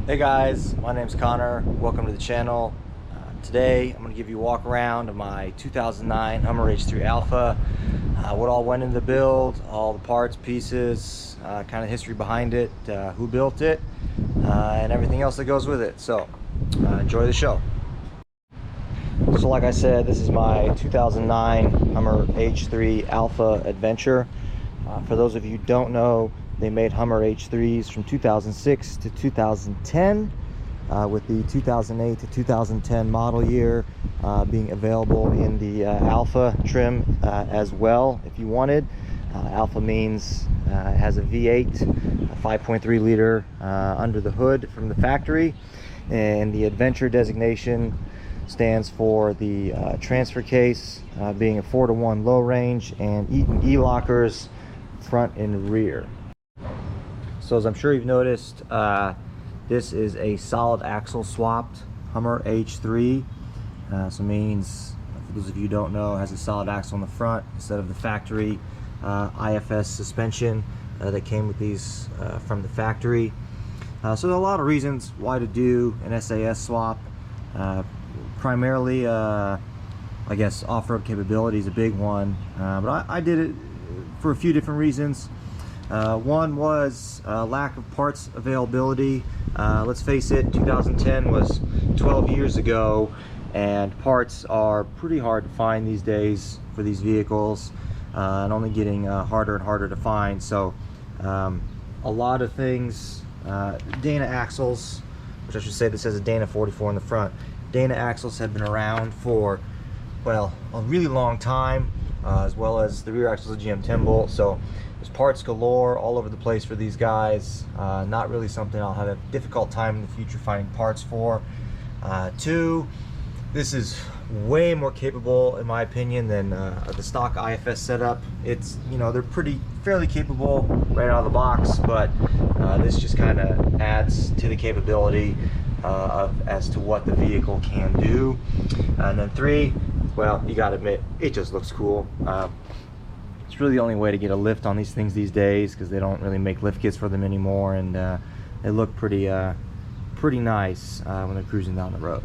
Hey guys, my name's Connor. Welcome to the channel. Today I'm going to give you a walk around of my 2009 Hummer H3 Alpha. What all went into the build, all the parts, pieces, kind of history behind it, who built it, and everything else that goes with it. So enjoy the show. So like I said, this is my 2009 Hummer H3 Alpha Adventure. For those of you who don't know, they made Hummer H3s from 2006 to 2010, with the 2008 to 2010 model year being available in the Alpha trim as well if you wanted. Alpha means it has a V8, a 5.3 liter under the hood from the factory, and the Adventure designation stands for the transfer case being a 4-to-1 low range and Eaton E-lockers front and rear. So as I'm sure you've noticed, this is a solid axle swapped Hummer H3. So means, for those of you who don't know, it has a solid axle on the front instead of the factory IFS suspension that came with these from the factory. So there are a lot of reasons why to do an SAS swap. Primarily, I guess off-road capability is a big one, but I did it for a few different reasons. One was lack of parts availability. Let's face it, 2010 was 12 years ago, and parts are pretty hard to find these days for these vehicles, and only getting harder and harder to find. So a lot of things, Dana axles, which I should say this has a Dana 44 in the front. Dana axles have been around for, well, a really long time, as well as the rear axles of GM 10 bolt. So there's parts galore all over the place for these guys. Not really something I'll have a difficult time in the future finding parts for. Two, this is way more capable in my opinion than the stock IFS setup. It's, you know, they're fairly capable right out of the box, but this just kind of adds to the capability as to what the vehicle can do. And then three, well, you gotta admit, it just looks cool. It's really the only way to get a lift on these things these days, because they don't really make lift kits for them anymore, and they look pretty nice when they're cruising down the road.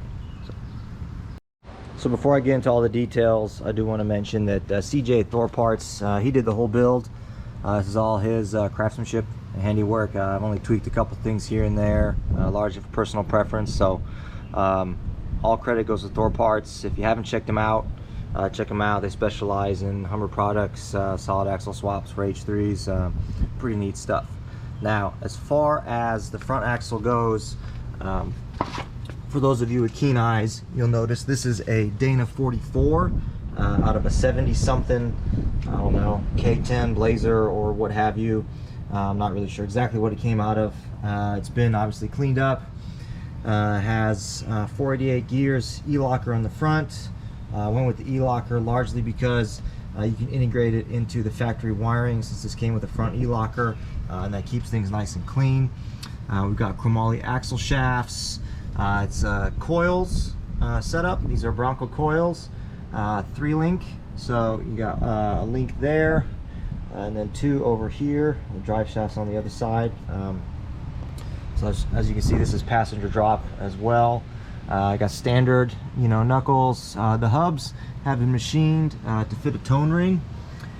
So before I get into all the details, I do want to mention that CJ Thorparts, he did the whole build. This is all his craftsmanship and handiwork. I've only tweaked a couple things here and there, largely for personal preference. So all credit goes to Thorparts. If you haven't checked them out, check them out. They specialize in Hummer products, solid axle swaps for H3s. Pretty neat stuff. Now, as far as the front axle goes, for those of you with keen eyes, you'll notice this is a Dana 44 out of a 70-something, I don't know, K10 Blazer or what have you. I'm not really sure exactly what it came out of. It's been obviously cleaned up. Has 488 gears, E-locker on the front. Went with the E-locker largely because you can integrate it into the factory wiring, since this came with a front E-locker, and that keeps things nice and clean. We've got chromoly axle shafts. It's coils setup. These are Bronco coils, 3-link. So you got a link there, and then 2 over here. The drive shaft's on the other side. So as you can see, this is passenger drop as well. I got standard, you know, knuckles. The hubs have been machined to fit a tone ring.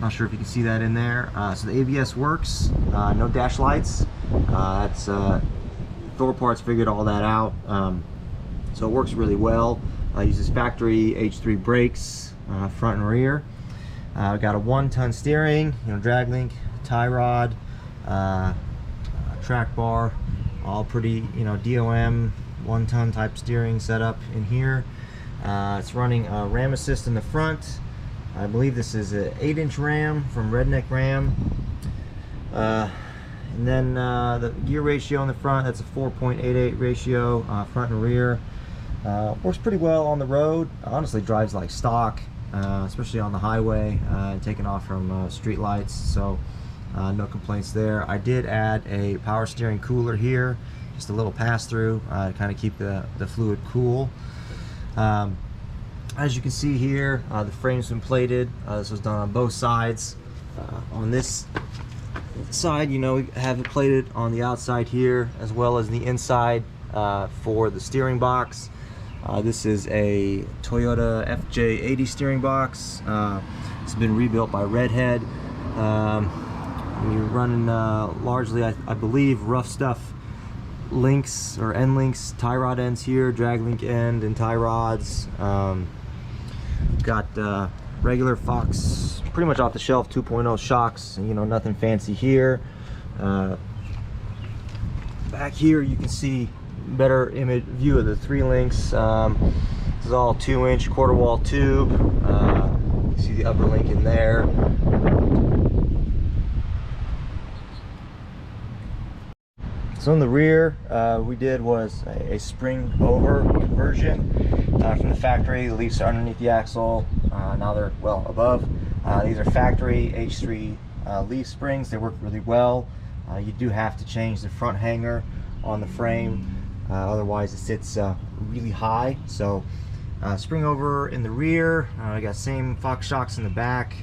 Not sure if you can see that in there. So the ABS works. No dash lights. That's Thorparts figured all that out. So it works really well. Uses factory H3 brakes, front and rear. Got a 1-ton steering, you know, drag link, tie rod, track bar, all pretty, you know, DOM 1-ton type steering setup in here. It's running a RAM assist in the front. I believe this is an 8-inch RAM from Redneck RAM. And then the gear ratio on the front, that's a 4.88 ratio, front and rear. Works pretty well on the road. Honestly drives like stock, especially on the highway, taking off from street lights. So no complaints there. I did add a power steering cooler here, just a little pass-through to kind of keep the fluid cool. As you can see here, the frame's been plated. This was done on both sides. On this side, you know, we have it plated on the outside here as well as the inside for the steering box. This is a Toyota FJ80 steering box. It's been rebuilt by Redhead. You're running largely, I believe, rough stuff links or end links, tie rod ends here, drag link end, and tie rods. Got regular Fox, pretty much off the shelf 2.0 shocks. You know, nothing fancy here. Back here you can see better image view of the 3 links. This is all 2-inch quarter wall tube. You see the upper link in there. So in the rear, we did was a spring over conversion from the factory. The leaves are underneath the axle. Now they're well above. These are factory H3 leaf springs. They work really well. You do have to change the front hanger on the frame, otherwise it sits really high. So spring over in the rear. I got same Fox shocks in the back.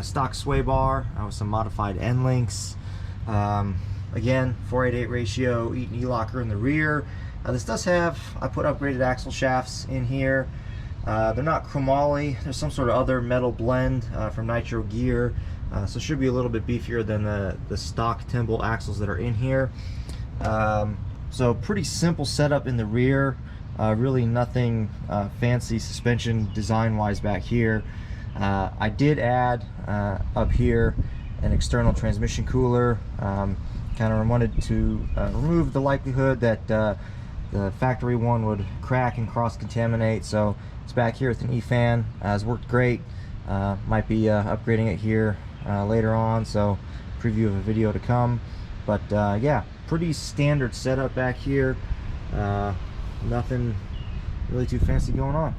Stock sway bar with some modified end links. Again, 488 ratio Eaton E-locker in the rear. This does have, I put upgraded axle shafts in here. They're not chromoly. There's some sort of other metal blend from Nitro Gear. So it should be a little bit beefier than the stock Timble axles that are in here. So pretty simple setup in the rear. Really nothing fancy suspension design wise back here. I did add up here an external transmission cooler. Kind of wanted to remove the likelihood that the factory one would crack and cross-contaminate. So it's back here with an E-fan. It's worked great. Might be upgrading it here later on, so preview of a video to come. But yeah, pretty standard setup back here. Nothing really too fancy going on.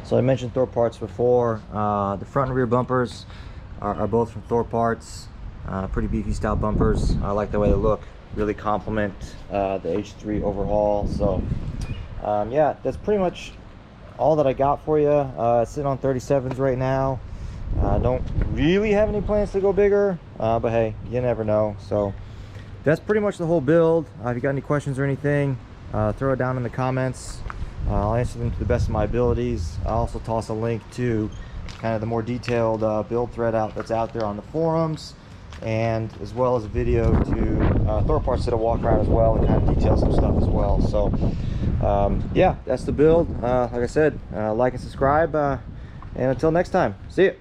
So I mentioned Thorparts before. The front and rear bumpers are both from Thorparts. Pretty beefy style bumpers. I like the way they look. Really complement the H3 overhaul. So yeah, that's pretty much all that I got for you. Sitting on 37s right now. Don't really have any plans to go bigger, but hey, you never know. So that's pretty much the whole build. If you got any questions or anything, throw it down in the comments. I'll answer them to the best of my abilities. I'll also toss a link to kind of the more detailed build thread that's out there on the forums, and as well as a video to Thorparts did a walk around as well and kind of detail some stuff as well. So yeah, that's the build. Like I said, like and subscribe, and until next time, see ya.